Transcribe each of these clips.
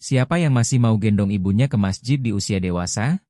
Siapa yang masih mau gendong ibunya ke masjid di usia dewasa?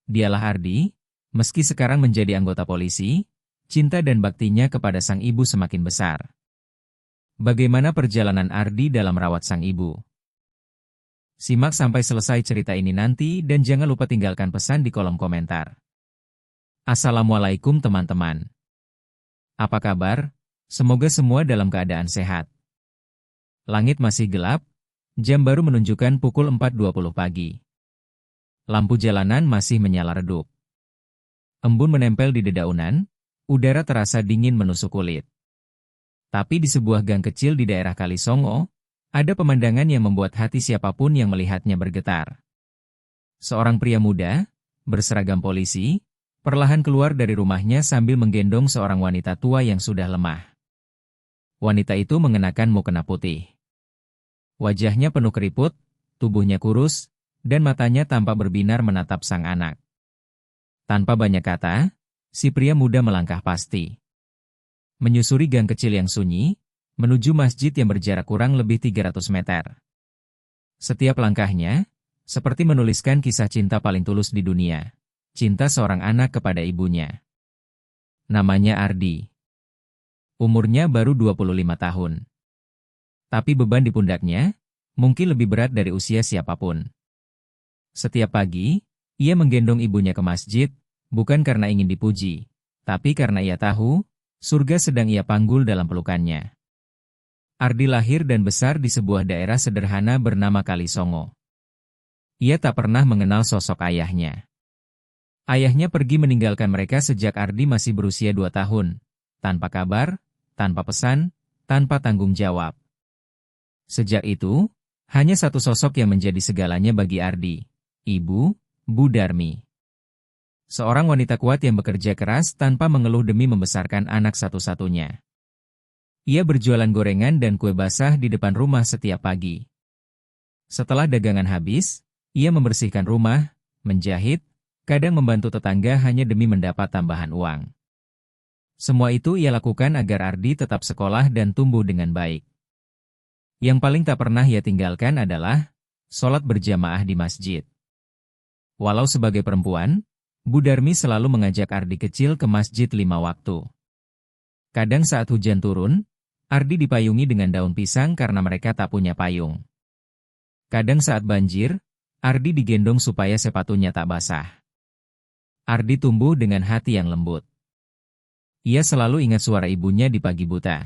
Dialah Ardi. Meski sekarang menjadi anggota polisi, cinta dan baktinya kepada sang ibu semakin besar. Bagaimana perjalanan Ardi dalam rawat sang ibu? Simak sampai selesai cerita ini nanti dan jangan lupa tinggalkan pesan di kolom komentar. Assalamualaikum teman-teman. Apa kabar? Semoga semua dalam keadaan sehat. Langit masih gelap, jam baru menunjukkan pukul 4.20 pagi. Lampu jalanan masih menyala redup. Embun menempel di dedaunan, udara terasa dingin menusuk kulit. Tapi di sebuah gang kecil di daerah Kalisongo, ada pemandangan yang membuat hati siapapun yang melihatnya bergetar. Seorang pria muda, berseragam polisi, perlahan keluar dari rumahnya sambil menggendong seorang wanita tua yang sudah lemah. Wanita itu mengenakan mukena putih. Wajahnya penuh keriput, tubuhnya kurus, dan matanya tampak berbinar menatap sang anak. Tanpa banyak kata, si pria muda melangkah pasti. Menyusuri gang kecil yang sunyi, menuju masjid yang berjarak kurang lebih 300 meter. Setiap langkahnya, seperti menuliskan kisah cinta paling tulus di dunia. Cinta seorang anak kepada ibunya. Namanya Ardi. Umurnya baru 25 tahun. Tapi beban di pundaknya, mungkin lebih berat dari usia siapapun. Setiap pagi, ia menggendong ibunya ke masjid, bukan karena ingin dipuji, tapi karena ia tahu, surga sedang ia panggul dalam pelukannya. Ardi lahir dan besar di sebuah daerah sederhana bernama Kalisongo. Ia tak pernah mengenal sosok ayahnya. Ayahnya pergi meninggalkan mereka sejak Ardi masih berusia 2 tahun, tanpa kabar, tanpa pesan, tanpa tanggung jawab. Sejak itu, hanya satu sosok yang menjadi segalanya bagi Ardi, ibu, Bu Darmi. Seorang wanita kuat yang bekerja keras tanpa mengeluh demi membesarkan anak satu-satunya. Ia berjualan gorengan dan kue basah di depan rumah setiap pagi. Setelah dagangan habis, ia membersihkan rumah, menjahit, kadang membantu tetangga hanya demi mendapat tambahan uang. Semua itu ia lakukan agar Ardi tetap sekolah dan tumbuh dengan baik. Yang paling tak pernah ia tinggalkan adalah sholat berjamaah di masjid. Walau sebagai perempuan, Bu Darmi selalu mengajak Ardi kecil ke masjid 5 waktu. Kadang saat hujan turun, Ardi dipayungi dengan daun pisang karena mereka tak punya payung. Kadang saat banjir, Ardi digendong supaya sepatunya tak basah. Ardi tumbuh dengan hati yang lembut. Ia selalu ingat suara ibunya di pagi buta.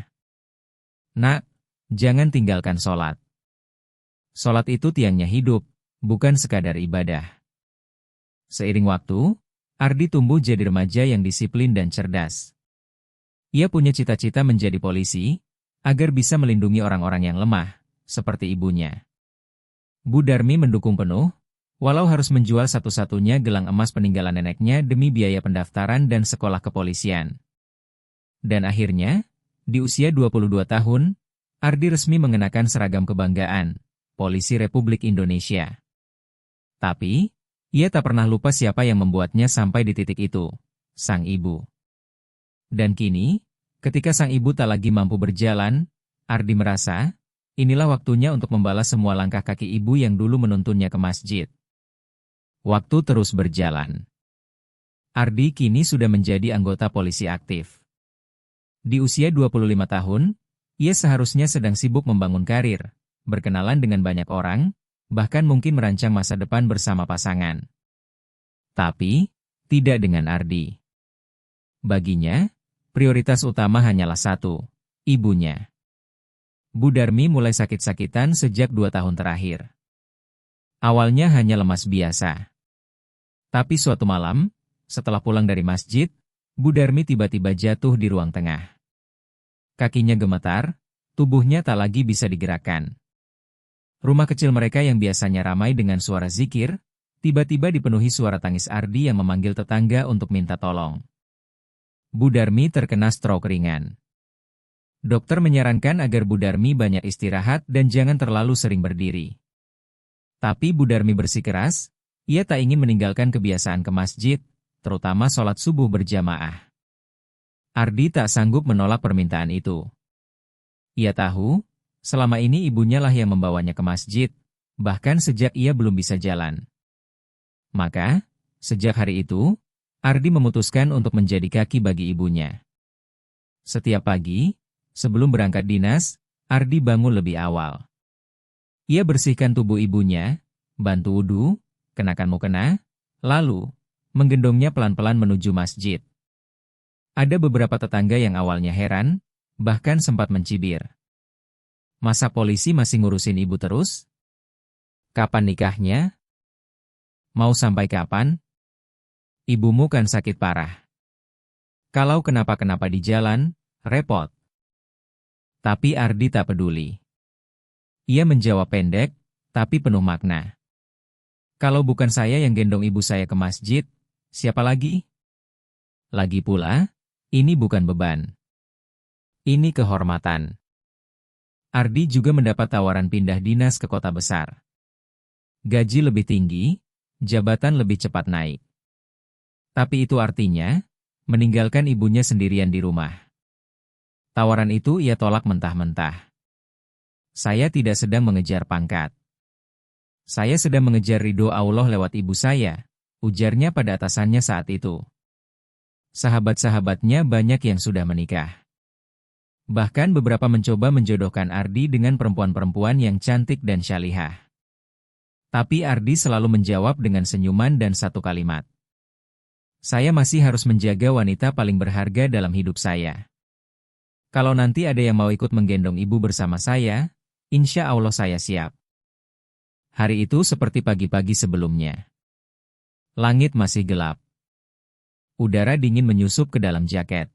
Nak, jangan tinggalkan sholat. Sholat itu tiangnya hidup, bukan sekadar ibadah. Seiring waktu, Ardi tumbuh jadi remaja yang disiplin dan cerdas. Ia punya cita-cita menjadi polisi, agar bisa melindungi orang-orang yang lemah, seperti ibunya. Bu Darmi mendukung penuh, walau harus menjual satu-satunya gelang emas peninggalan neneknya demi biaya pendaftaran dan sekolah kepolisian. Dan akhirnya, di usia 22 tahun, Ardi resmi mengenakan seragam kebanggaan, Polisi Republik Indonesia. Tapi, ia tak pernah lupa siapa yang membuatnya sampai di titik itu, sang ibu. Dan kini, ketika sang ibu tak lagi mampu berjalan, Ardi merasa, inilah waktunya untuk membalas semua langkah kaki ibu yang dulu menuntunnya ke masjid. Waktu terus berjalan. Ardi kini sudah menjadi anggota polisi aktif. Di usia 25 tahun, ia seharusnya sedang sibuk membangun karir, berkenalan dengan banyak orang, bahkan mungkin merancang masa depan bersama pasangan. Tapi, tidak dengan Ardi. Baginya, prioritas utama hanyalah satu, ibunya. Bu Darmi mulai sakit-sakitan sejak 2 tahun terakhir. Awalnya hanya lemas biasa. Tapi suatu malam, setelah pulang dari masjid, Bu Darmi tiba-tiba jatuh di ruang tengah. Kakinya gemetar, tubuhnya tak lagi bisa digerakkan. Rumah kecil mereka yang biasanya ramai dengan suara zikir, tiba-tiba dipenuhi suara tangis Ardi yang memanggil tetangga untuk minta tolong. Bu Darmi terkena stroke ringan. Dokter menyarankan agar Bu Darmi banyak istirahat dan jangan terlalu sering berdiri. Tapi Bu Darmi bersikeras, ia tak ingin meninggalkan kebiasaan ke masjid, terutama sholat subuh berjamaah. Ardi tak sanggup menolak permintaan itu. Ia tahu, selama ini ibunya lah yang membawanya ke masjid, bahkan sejak ia belum bisa jalan. Maka, sejak hari itu, Ardi memutuskan untuk menjadi kaki bagi ibunya. Setiap pagi, sebelum berangkat dinas, Ardi bangun lebih awal. Ia bersihkan tubuh ibunya, bantu wudu, kenakan mukena, lalu menggendongnya pelan-pelan menuju masjid. Ada beberapa tetangga yang awalnya heran, bahkan sempat mencibir. Masa polisi masih ngurusin ibu terus? Kapan nikahnya? Mau sampai kapan? Ibumu kan sakit parah. Kalau kenapa-kenapa di jalan, repot. Tapi Ardi tak peduli. Ia menjawab pendek, tapi penuh makna. Kalau bukan saya yang gendong ibu saya ke masjid, siapa lagi? Lagi pula, ini bukan beban. Ini kehormatan. Ardi juga mendapat tawaran pindah dinas ke kota besar. Gaji lebih tinggi, jabatan lebih cepat naik. Tapi itu artinya, meninggalkan ibunya sendirian di rumah. Tawaran itu ia tolak mentah-mentah. Saya tidak sedang mengejar pangkat. Saya sedang mengejar ridho Allah lewat ibu saya, ujarnya pada atasannya saat itu. Sahabat-sahabatnya banyak yang sudah menikah. Bahkan beberapa mencoba menjodohkan Ardi dengan perempuan-perempuan yang cantik dan syalihah. Tapi Ardi selalu menjawab dengan senyuman dan satu kalimat. Saya masih harus menjaga wanita paling berharga dalam hidup saya. Kalau nanti ada yang mau ikut menggendong ibu bersama saya, insya Allah saya siap. Hari itu seperti pagi-pagi sebelumnya. Langit masih gelap. Udara dingin menyusup ke dalam jaket.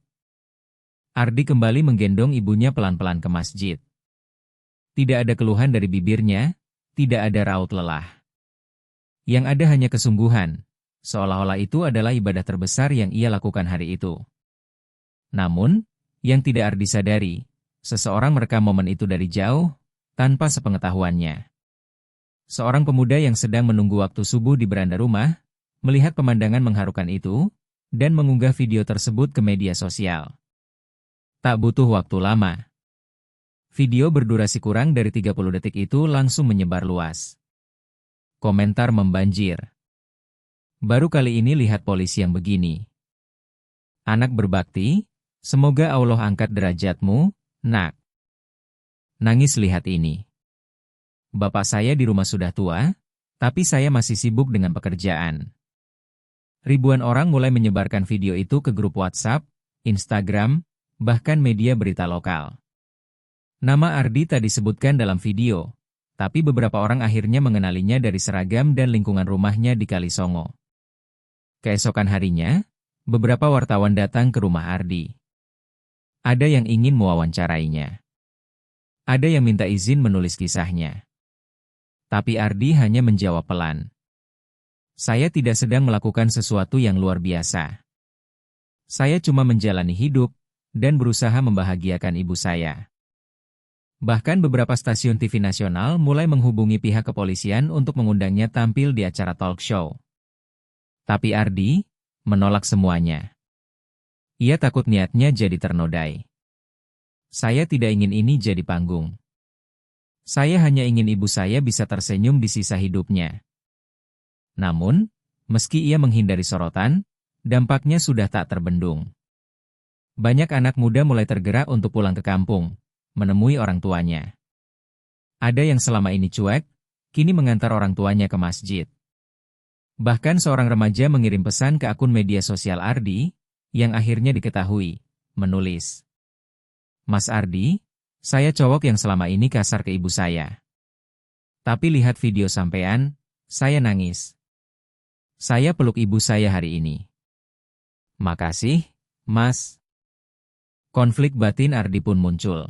Ardi kembali menggendong ibunya pelan-pelan ke masjid. Tidak ada keluhan dari bibirnya, tidak ada raut lelah. Yang ada hanya kesungguhan, seolah-olah itu adalah ibadah terbesar yang ia lakukan hari itu. Namun, yang tidak Ardi sadari, seseorang merekam momen itu dari jauh, tanpa sepengetahuannya. Seorang pemuda yang sedang menunggu waktu subuh di beranda rumah, melihat pemandangan mengharukan itu, dan mengunggah video tersebut ke media sosial. Tak butuh waktu lama. Video berdurasi kurang dari 30 detik itu langsung menyebar luas. Komentar membanjir. Baru kali ini lihat polisi yang begini. Anak berbakti, semoga Allah angkat derajatmu, nak. Nangis lihat ini. Bapak saya di rumah sudah tua, tapi saya masih sibuk dengan pekerjaan. Ribuan orang mulai menyebarkan video itu ke grup WhatsApp, Instagram, bahkan media berita lokal. Nama Ardi tak disebutkan dalam video, tapi beberapa orang akhirnya mengenalinya dari seragam dan lingkungan rumahnya di Kalisongo. Keesokan harinya, beberapa wartawan datang ke rumah Ardi. Ada yang ingin mewawancarainya. Ada yang minta izin menulis kisahnya. Tapi Ardi hanya menjawab pelan. Saya tidak sedang melakukan sesuatu yang luar biasa. Saya cuma menjalani hidup, dan berusaha membahagiakan ibu saya. Bahkan beberapa stasiun TV nasional mulai menghubungi pihak kepolisian untuk mengundangnya tampil di acara talk show. Tapi Ardi menolak semuanya. Ia takut niatnya jadi ternodai. Saya tidak ingin ini jadi panggung. Saya hanya ingin ibu saya bisa tersenyum di sisa hidupnya. Namun, meski ia menghindari sorotan, dampaknya sudah tak terbendung. Banyak anak muda mulai tergerak untuk pulang ke kampung, menemui orang tuanya. Ada yang selama ini cuek, kini mengantar orang tuanya ke masjid. Bahkan seorang remaja mengirim pesan ke akun media sosial Ardi, yang akhirnya diketahui, menulis. Mas Ardi, saya cowok yang selama ini kasar ke ibu saya. Tapi lihat video sampean, saya nangis. Saya peluk ibu saya hari ini. Makasih, Mas. Konflik batin Ardi pun muncul.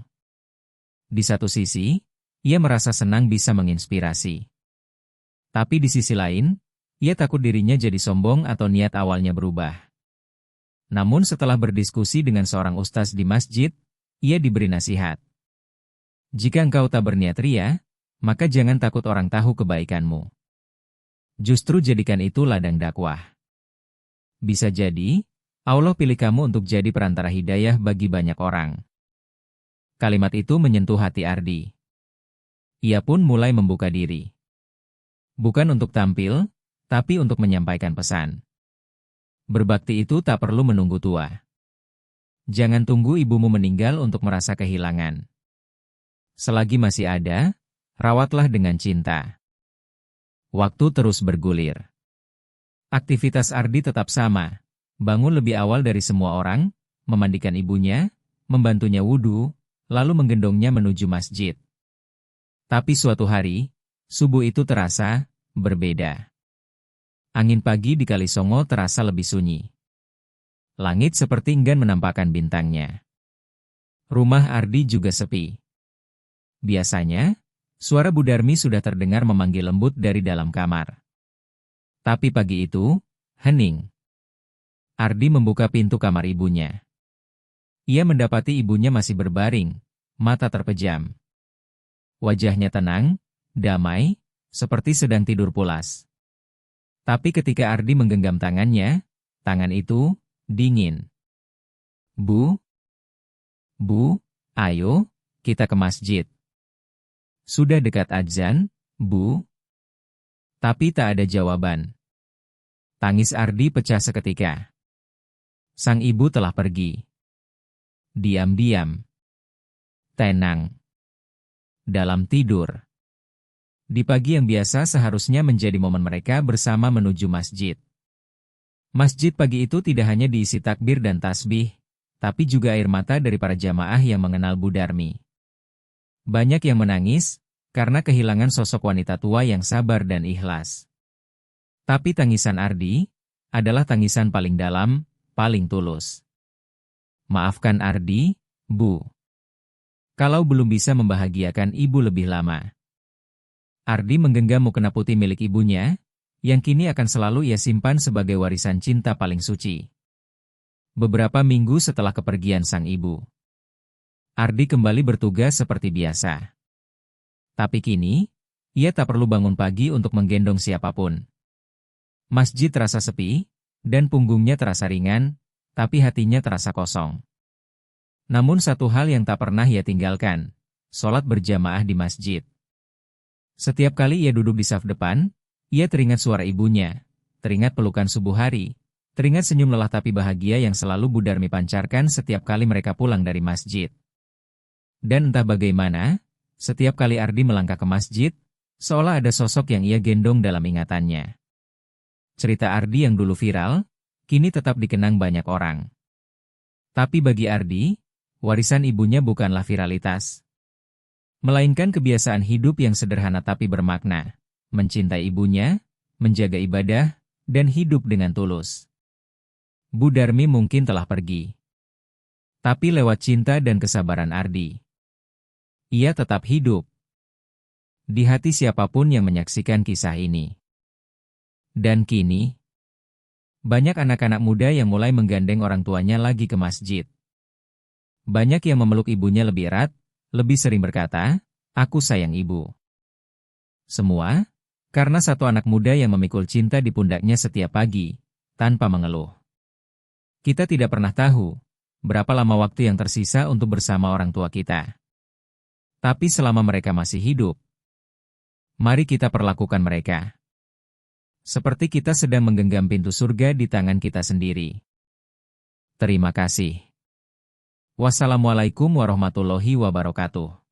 Di satu sisi, ia merasa senang bisa menginspirasi. Tapi di sisi lain, ia takut dirinya jadi sombong atau niat awalnya berubah. Namun setelah berdiskusi dengan seorang ustaz di masjid, ia diberi nasihat. Jika engkau tak berniat ria, maka jangan takut orang tahu kebaikanmu. Justru jadikan itu ladang dakwah. Bisa jadi, Allah pilih kamu untuk jadi perantara hidayah bagi banyak orang. Kalimat itu menyentuh hati Ardi. Ia pun mulai membuka diri. Bukan untuk tampil, tapi untuk menyampaikan pesan. Berbakti itu tak perlu menunggu tua. Jangan tunggu ibumu meninggal untuk merasa kehilangan. Selagi masih ada, rawatlah dengan cinta. Waktu terus bergulir. Aktivitas Ardi tetap sama. Bangun lebih awal dari semua orang, memandikan ibunya, membantunya wudhu, lalu menggendongnya menuju masjid. Tapi suatu hari, subuh itu terasa berbeda. Angin pagi di Kalisongo terasa lebih sunyi. Langit seperti enggan menampakkan bintangnya. Rumah Ardi juga sepi. Biasanya, suara Bu Darmi sudah terdengar memanggil lembut dari dalam kamar. Tapi pagi itu, hening. Ardi membuka pintu kamar ibunya. Ia mendapati ibunya masih berbaring, mata terpejam. Wajahnya tenang, damai, seperti sedang tidur pulas. Tapi ketika Ardi menggenggam tangannya, tangan itu dingin. Bu, ayo, kita ke masjid. Sudah dekat azan, Bu. Tapi tak ada jawaban. Tangis Ardi pecah seketika. Sang ibu telah pergi. Diam-diam. Tenang. Dalam tidur. Di pagi yang biasa seharusnya menjadi momen mereka bersama menuju masjid. Masjid pagi itu tidak hanya diisi takbir dan tasbih, tapi juga air mata dari para jamaah yang mengenal Bu Darmi. Banyak yang menangis, karena kehilangan sosok wanita tua yang sabar dan ikhlas. Tapi tangisan Ardi adalah tangisan paling dalam, paling tulus. Maafkan Ardi, Bu. Kalau belum bisa membahagiakan ibu lebih lama. Ardi menggenggam mukena putih milik ibunya, yang kini akan selalu ia simpan sebagai warisan cinta paling suci. Beberapa minggu setelah kepergian sang ibu, Ardi kembali bertugas seperti biasa. Tapi kini, ia tak perlu bangun pagi untuk menggendong siapapun. Masjid terasa sepi, dan punggungnya terasa ringan, tapi hatinya terasa kosong. Namun satu hal yang tak pernah ia tinggalkan, sholat berjamaah di masjid. Setiap kali ia duduk di saf depan, ia teringat suara ibunya, teringat pelukan subuh hari, teringat senyum lelah tapi bahagia yang selalu Bu Darmi pancarkan setiap kali mereka pulang dari masjid. Dan entah bagaimana, setiap kali Ardi melangkah ke masjid, seolah ada sosok yang ia gendong dalam ingatannya. Cerita Ardi yang dulu viral, kini tetap dikenang banyak orang. Tapi bagi Ardi, warisan ibunya bukanlah viralitas, melainkan kebiasaan hidup yang sederhana tapi bermakna, mencintai ibunya, menjaga ibadah, dan hidup dengan tulus. Bu Darmi mungkin telah pergi, tapi lewat cinta dan kesabaran Ardi, ia tetap hidup di hati siapapun yang menyaksikan kisah ini. Dan kini, banyak anak-anak muda yang mulai menggandeng orang tuanya lagi ke masjid. Banyak yang memeluk ibunya lebih erat, lebih sering berkata, "Aku sayang ibu." Semua, karena satu anak muda yang memikul cinta di pundaknya setiap pagi, tanpa mengeluh. Kita tidak pernah tahu, berapa lama waktu yang tersisa untuk bersama orang tua kita. Tapi selama mereka masih hidup, mari kita perlakukan mereka seperti kita sedang menggenggam pintu surga di tangan kita sendiri. Terima kasih. Wassalamualaikum warahmatullahi wabarakatuh.